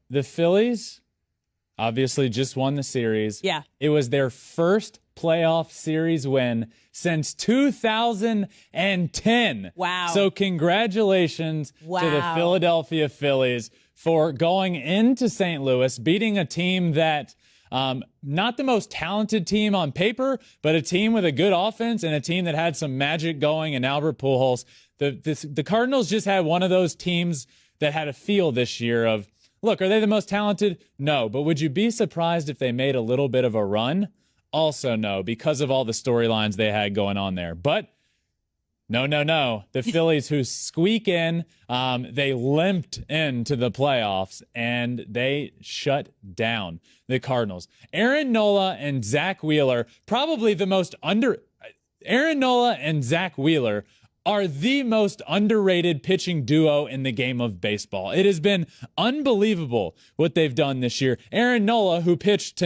the Phillies obviously just won the series. Yeah. It was their first playoff series win since 2010. Wow. So congratulations to the Philadelphia Phillies for going into St. Louis, beating a team that not the most talented team on paper, but a team with a good offense and a team that had some magic going in Albert Pujols. The Cardinals just had one of those teams that had a feel this year of, look, are they the most talented? No. But would you be surprised if they made a little bit of a run? Also no, because of all the storylines they had going on there. But no. The Phillies, who squeak in, they limped into the playoffs, and they shut down the Cardinals. Aaron Nola and Zach Wheeler, Aaron Nola and Zach Wheeler are the most underrated pitching duo in the game of baseball. It has been unbelievable what they've done this year. Aaron Nola, who pitched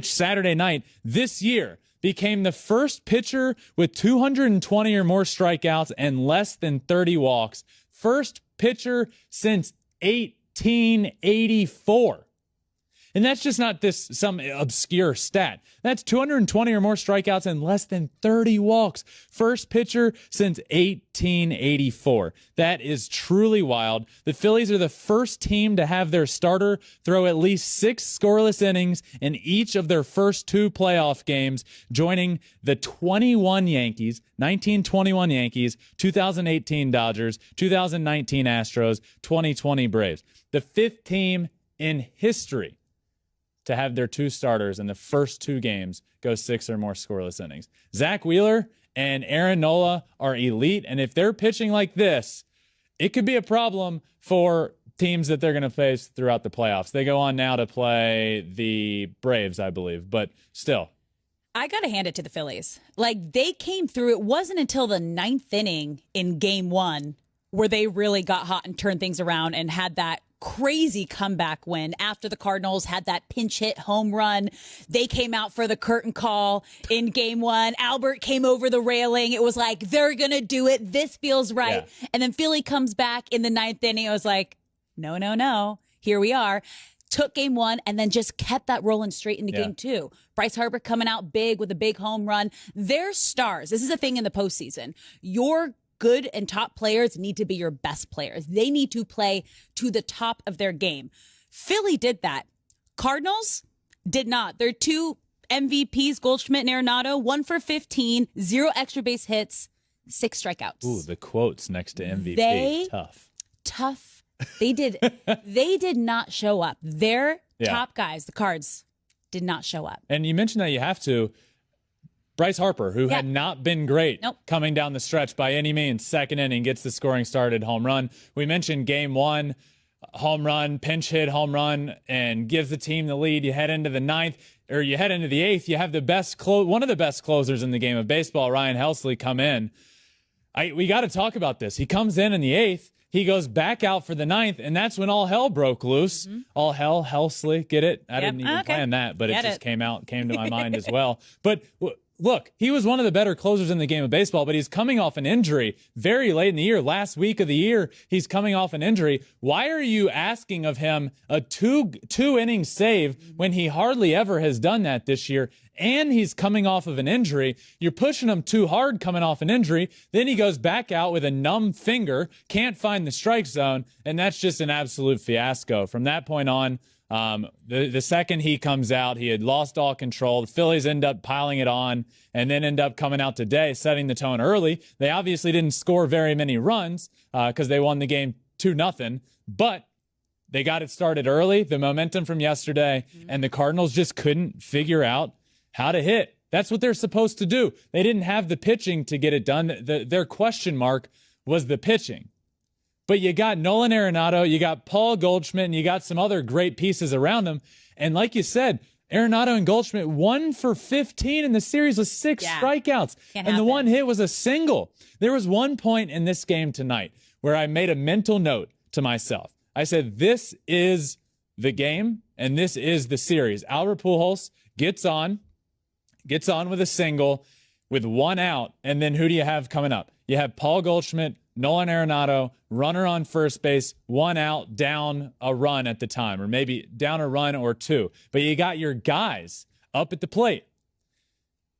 Saturday night this year, became the first pitcher with 220 or more strikeouts and less than 30 walks. First pitcher since 1884. And that's just not some obscure stat. That's 220 or more strikeouts and less than 30 walks. First pitcher since 1884. That is truly wild. The Phillies are the first team to have their starter throw at least 6 scoreless innings in each of their first 2 playoff games, joining the 1921 Yankees, 2018 Dodgers, 2019 Astros, 2020 Braves. The 5th team in history to have their 2 starters in the first 2 games go 6 or more scoreless innings. Zach Wheeler and Aaron Nola are elite, and if they're pitching like this, it could be a problem for teams that they're going to face throughout the playoffs. They go on now to play the Braves, I believe, but still. I got to hand it to the Phillies. Like, they came through. It wasn't until the 9th inning in Game 1 where they really got hot and turned things around and had that crazy comeback win after the Cardinals had that pinch hit home run. They came out for the curtain call in Game 1. Albert came over the railing. It was like, they're going to do it. This feels right. Yeah. And then Philly comes back in the 9th inning. I was like, no. Here we are. Took Game 1 and then just kept that rolling straight into Game 2. Bryce Harper coming out big with a big home run. They're stars. This is a thing in the postseason. Your good and top players need to be your best players. They need to play to the top of their game. Philly did that. Cardinals did not. Their 2 MVPs, Goldschmidt and Arenado, 1 for 15, 0 extra base hits, 6 strikeouts. Ooh, the quotes next to MVP. Tough. They did not show up. Their top guys, the Cards, did not show up. And you mentioned that you have to. Bryce Harper, who had not been great coming down the stretch by any means, 2nd inning, gets the scoring started, home run. We mentioned Game 1, home run, pinch hit, home run, and gives the team the lead. You head into the 9th, or you head into the 8th. You have the best one of the best closers in the game of baseball, Ryan Helsley, come in. We got to talk about this. He comes in the 8th. He goes back out for the 9th, and that's when all hell broke loose. Mm-hmm. All hell, Helsley, get it? I didn't even plan that, but it just came to my mind as well. But look, he was one of the better closers in the game of baseball, but he's coming off an injury very late in the year. Last week of the year, he's coming off an injury. Why are you asking of him a two-inning save when he hardly ever has done that this year? And he's coming off of an injury. You're pushing him too hard coming off an injury. Then he goes back out with a numb finger, can't find the strike zone, and that's just an absolute fiasco. From that point on, the second he comes out, he had lost all control. The Phillies end up piling it on and then end up coming out today, setting the tone early. They obviously didn't score very many runs because they won the game 2-0, but they got it started early, the momentum from yesterday, and the Cardinals just couldn't figure out how to hit. That's what they're supposed to do. They didn't have the pitching to get it done. Their question mark was the pitching. But you got Nolan Arenado, you got Paul Goldschmidt, and you got some other great pieces around them. And like you said, Arenado and Goldschmidt 1 for 15 in the series with 6 strikeouts. And the one hit was a single. There was one point in this game tonight where I made a mental note to myself. I said, this is the game, and this is the series. Albert Pujols gets on with a single. with 1 out, and then who do you have coming up? You have Paul Goldschmidt, Nolan Arenado, runner on first base, 1 out, down a run at the time, or maybe down a run or 2. But you got your guys up at the plate.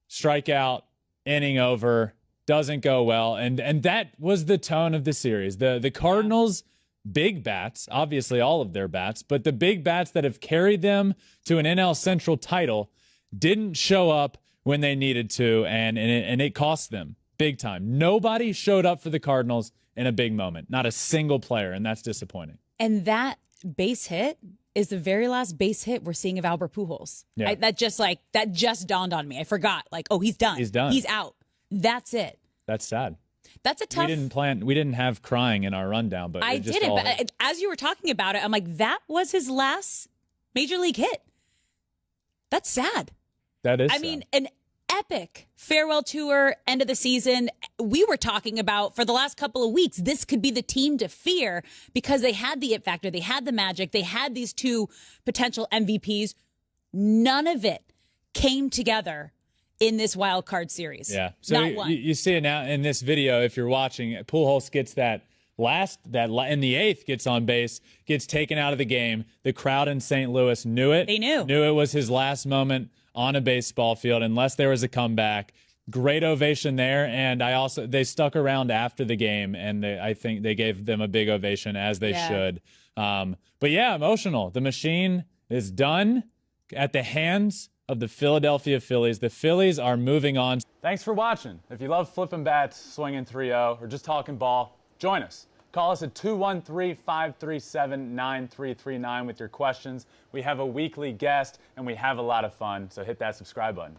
Strikeout, inning over, doesn't go well. And that was the tone of the series. The Cardinals, big bats, obviously all of their bats, but the big bats that have carried them to an NL Central title didn't show up when they needed to, and it cost them big time. Nobody showed up for the Cardinals in a big moment. Not a single player, and that's disappointing. And that base hit is the very last base hit we're seeing of Albert Pujols. Yeah. That just dawned on me. I forgot. Like, oh, he's done. He's done. He's out. That's it. That's sad. That's a tough. We didn't have crying in our rundown, but I didn't. But as you were talking about it, I'm like, that was his last major league hit. That's sad. That is. I mean, an epic farewell tour, end of the season. We were talking about for the last couple of weeks, this could be the team to fear because they had the it factor, they had the magic, they had these 2 potential MVPs. None of it came together in this wild card series. Yeah. So not one. You see it now in this video. If you're watching, Pujols gets that in the 8th, gets on base, gets taken out of the game. The crowd in St. Louis knew it. They knew it was his last moment on a baseball field, unless there was a comeback. Great ovation there, and they stuck around after the game, and I think they gave them a big ovation, as they should. But yeah, emotional. The machine is done at the hands of the Philadelphia Phillies. The Phillies are moving on. Thanks for watching. If you love Flippin Bats, swinging 3-0, or just talking ball, join us. Call us at 213-537-9339 with your questions. We have a weekly guest, and we have a lot of fun, so hit that subscribe button.